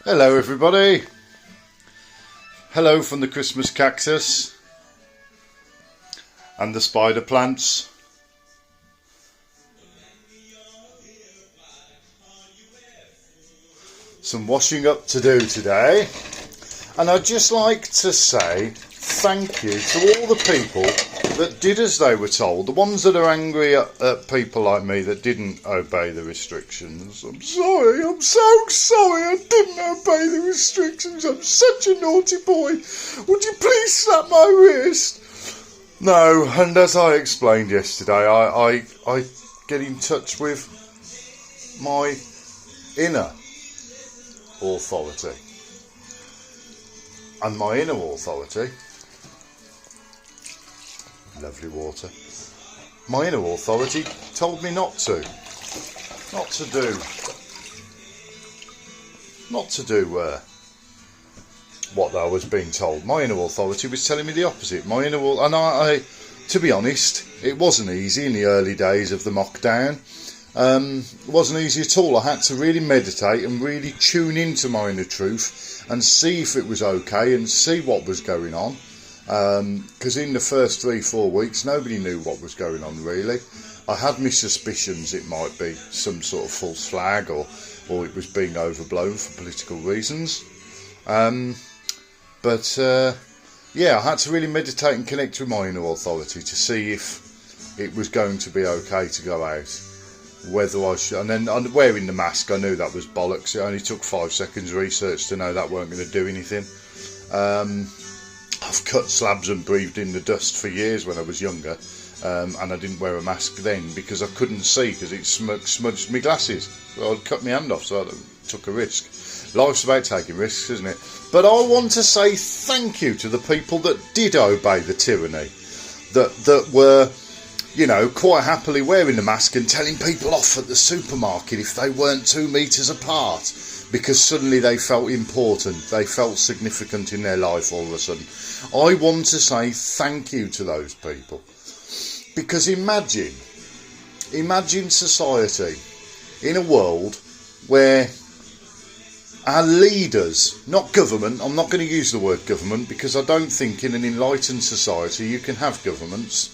Hello everybody, hello from the Christmas cactus and the spider plants. Some washing up to do today, and I'd just like to say thank you to all the people that did as they were told. The ones that are angry at people like me that didn't obey the restrictions. I'm sorry, I'm so sorry I didn't obey the restrictions. I'm such a naughty boy. Would you please slap my wrist? No, and as I explained yesterday, I get in touch with my inner authority. And my inner authority, lovely water, my inner authority told me not to do what I was being told. My inner authority was telling me the opposite. And I, to be honest, it wasn't easy in the early days of the mockdown. It wasn't easy at all. I had to really meditate and really tune into my inner truth and see if it was okay and see what was going on. Because in the first 3-4 weeks, nobody knew what was going on really. I had my suspicions it might be some sort of false flag or it was being overblown for political reasons. But I had to really meditate and connect with my inner authority to see if it was going to be okay to go out. Whether I should, and then wearing the mask, I knew that was bollocks. It only took 5 seconds research to know that weren't going to do anything. I've cut slabs and breathed in the dust for years when I was younger, and I didn't wear a mask then because I couldn't see because it smudged my glasses. So I'd cut my hand off, so I took a risk. Life's about taking risks, isn't it? But I want to say thank you to the people that did obey the tyranny, that were, you know, quite happily wearing the mask and telling people off at the supermarket if they weren't 2 metres apart because suddenly they felt important, they felt significant in their life all of a sudden. I want to say thank you to those people, because imagine society in a world where our leaders, not government, I'm not going to use the word government because I don't think in an enlightened society you can have governments,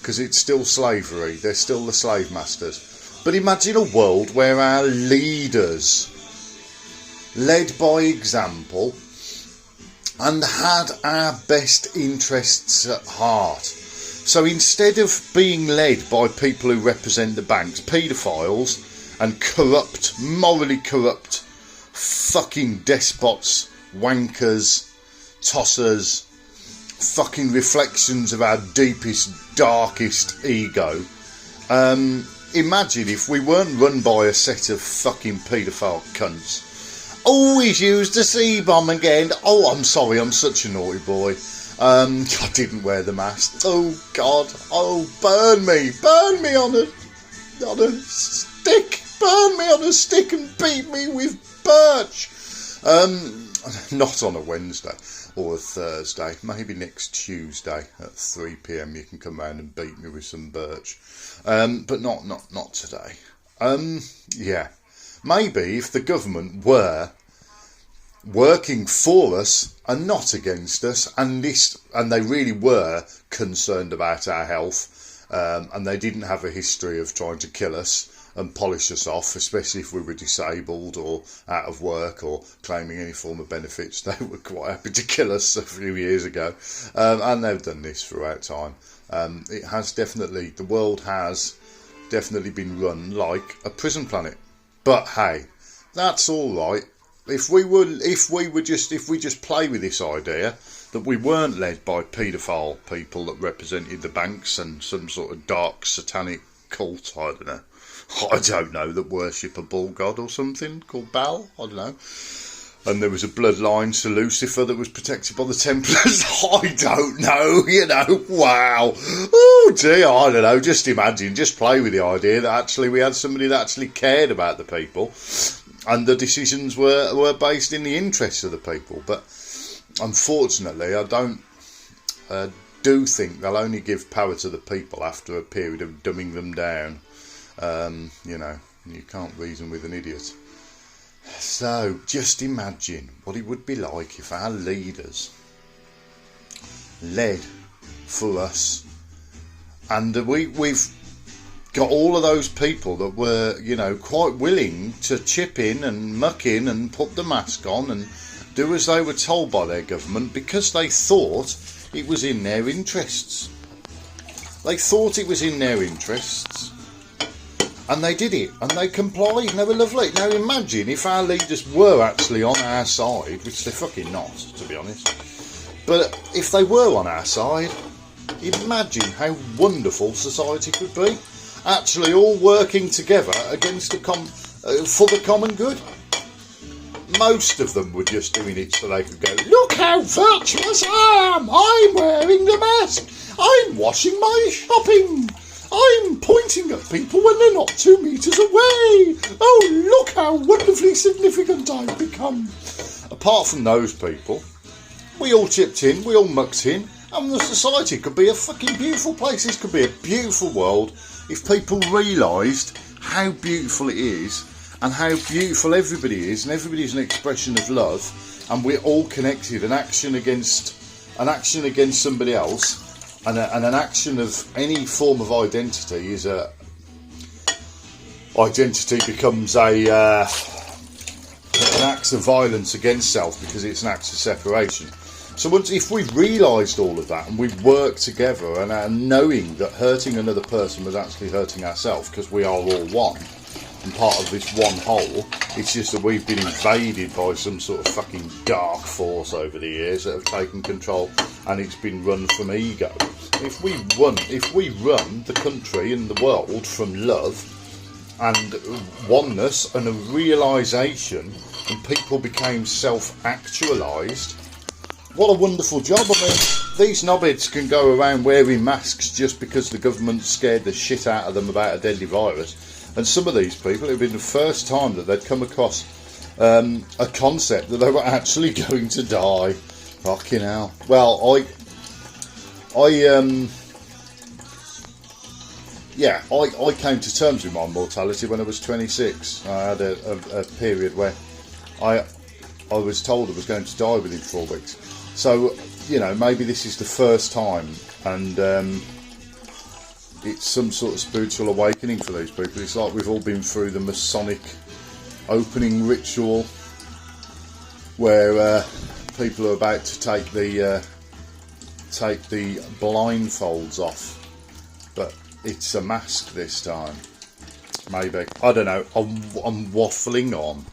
because it's still slavery, they're still the slave masters. But imagine a world where our leaders led by example and had our best interests at heart. So instead of being led by people who represent the banks, paedophiles and corrupt, morally corrupt fucking despots, wankers, tossers, fucking reflections of our deepest, darkest ego. Imagine if we weren't run by a set of fucking paedophile cunts. Oh, he's used a C-bomb again. Oh, I'm sorry, I'm such a naughty boy. I didn't wear the mask. Oh God, oh burn me on a stick. Burn me on a stick and beat me with birch. Not on a Wednesday or a Thursday, maybe next Tuesday at 3 PM you can come round and beat me with some birch, but not today. Maybe if the government were working for us and not against us, and they really were concerned about our health, and they didn't have a history of trying to kill us and polish us off, especially if we were disabled or out of work or claiming any form of benefits. They were quite happy to kill us a few years ago, and they've done this throughout time. The world has definitely been run like a prison planet. But hey, that's all right. If we just play with this idea that we weren't led by paedophile people that represented the banks and some sort of dark satanic cult, I don't know, that worship a bull god or something called Baal, I don't know. And there was a bloodline to Lucifer that was protected by the Templars. I don't know, wow. Oh dear, I don't know, just imagine, just play with the idea that actually we had somebody that actually cared about the people and the decisions were based in the interests of the people. But unfortunately, I do think they'll only give power to the people after a period of dumbing them down. You can't reason with an idiot. So just imagine what it would be like if our leaders led for us, and we've got all of those people that were, quite willing to chip in and muck in and put the mask on and do as they were told by their government, because they thought it was in their interests. They thought it was in their interests, and they did it, and they complied, and they were lovely. Now imagine if our leaders were actually on our side, which they're fucking not, to be honest. But if they were on our side, imagine how wonderful society could be. Actually all working together against for the common good. Most of them were just doing it so they could go, look how virtuous I am, I'm wearing the mask, I'm washing my shopping, I'm pointing at people when they're not 2 metres away, oh look how wonderfully significant I've become. Apart from those people, we all chipped in, we all mucked in, and the society could be a fucking beautiful place. This could be a beautiful world if people realised how beautiful it is and how beautiful everybody is, and everybody's an expression of love, and we're all connected. An action against somebody else, and an action of any form of identity is identity becomes an act of violence against self, because it's an act of separation. So if we realised all of that and we worked together, and knowing that hurting another person was actually hurting ourselves, because we are all one and part of this one whole, it's just that we've been invaded by some sort of fucking dark force over the years that have taken control, and it's been run from ego. If we run the country and the world from love and oneness and a realisation, and people became self-actualised, what a wonderful job. I mean, these knobheads can go around wearing masks just because the government scared the shit out of them about a deadly virus. And some of these people, it had been the first time that they'd come across a concept that they were actually going to die. Fucking hell. Well, I came to terms with my mortality when I was 26. I had a period where I was told I was going to die within 4 weeks. So, maybe this is the first time, and it's some sort of spiritual awakening for these people. It's like we've all been through the Masonic opening ritual, where people are about to take the blindfolds off, but it's a mask this time. Maybe, I don't know. I'm waffling on.